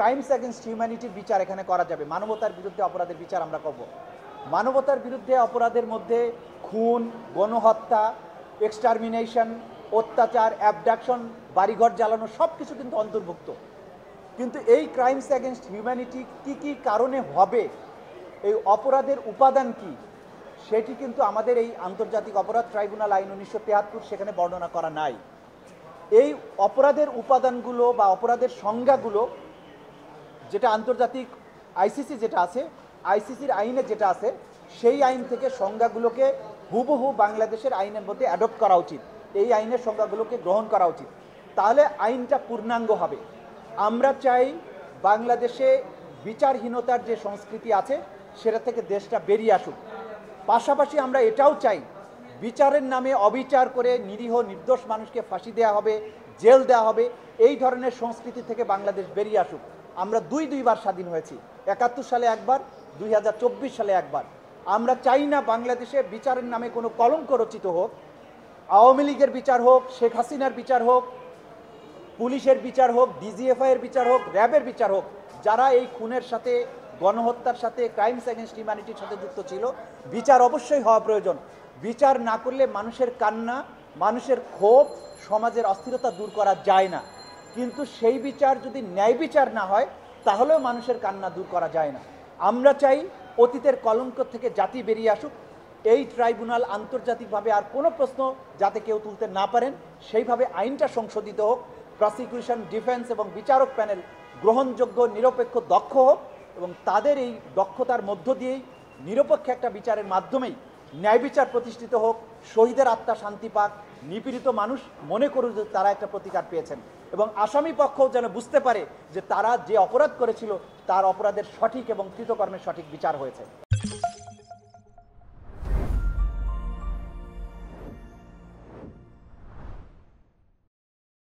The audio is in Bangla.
ক্রাইমস এগেনস্ট হিউম্যানিটির বিচার এখানে করা যাবে। মানবতার বিরুদ্ধে অপরাধের বিচার আমরা করব। মানবতার বিরুদ্ধে অপরাধের মধ্যে খুন, গণহত্যা, এক্সটারমিনেশন, অত্যাচার, অ্যাবডাকশন, বাড়িঘর জ্বালানো সব কিছু কিন্তু অন্তর্ভুক্ত। কিন্তু এই ক্রাইমস এগেনস্ট হিউম্যানিটি কী কী কারণে হবে, এই অপরাধের উপাদান কি, সেটি কিন্তু আমাদের এই আন্তর্জাতিক অপরাধ ট্রাইব্যুনাল আইন 1973 সেখানে বর্ণনা করা নাই। এই অপরাধের উপাদানগুলো বা অপরাধের সংজ্ঞাগুলো যেটা আন্তর্জাতিক আইসিসি যেটা আছে, আইসিসির আইনে যেটা আছে, সেই আইন থেকে সংজ্ঞাগুলোকে হুবহু বাংলাদেশের আইনের মধ্যে অ্যাডপ্ট করা উচিত। এই আইনের সংজ্ঞাগুলোকে গ্রহণ করা উচিত, তাহলে আইনটা পূর্ণাঙ্গ হবে। আমরা চাই বাংলাদেশে বিচারহীনতার যে সংস্কৃতি আছে সেটা থেকে দেশটা বেরিয়ে আসুক। পাশাপাশি আমরা এটাও চাই বিচারের নামে অবিচার করে নিরীহ নির্দোষ মানুষকে ফাঁসি দেওয়া হবে, জেল দেওয়া হবে, এই ধরনের সংস্কৃতি থেকে বাংলাদেশ বেরিয়ে আসুক। আমরা দুইবার স্বাধীন হয়েছি, 71 সালে একবার, 2024 সালে একবার। আমরা চাই না বাংলাদেশে বিচারের নামে কোনো কলঙ্ক রচিত হোক। আওয়ামী লীগের বিচার হোক, শেখ হাসিনার বিচার হোক, পুলিশের বিচার হোক, ডিজিএফআই এর বিচার হোক, র্যাবের বিচার হোক, যারা এই খুনের সাথে, গণহত্যার সাথে, ক্রাইমস এগেনস্ট হিউম্যানিটির সাথে যুক্ত ছিল, বিচার অবশ্যই হওয়া প্রয়োজন। বিচার না করলে মানুষের কান্না, মানুষের ক্ষোভ, সমাজের অস্থিরতা দূর করা যায় না। কিন্তু সেই বিচার যদি ন্যায় বিচার না হয়, তাহলেও মানুষের কান্না দূর করা যায় না। আমরা চাই অতীতের কলঙ্ক থেকে জাতি বেরিয়ে আসুক। এই ট্রাইব্যুনাল আন্তর্জাতিকভাবে আর কোনো প্রশ্ন যাতে কেউ তুলতে না পারেন, সেইভাবে আইনটা সংশোধিত হোক। প্রসিকিউশন, ডিফেন্স এবং বিচারক প্যানেল গ্রহণযোগ্য, নিরপেক্ষ, দক্ষ হোক এবং তাদের এই দক্ষতার মধ্য দিয়েই নিরপেক্ষ একটা বিচারের মাধ্যমেই ন্যায় বিচার প্রতিষ্ঠিত হোক। শহীদের আত্মা শান্তি পাক, নিপীড়িত মানুষ মনে করুক যে তারা একটা প্রতিকার পেয়েছেন, এবং আসামি পক্ষও যেন বুঝতে পারে যে তারা যে অপরাধ করেছিল তার অপরাধের সঠিক এবং কৃতকর্মের সঠিক বিচার হয়েছে।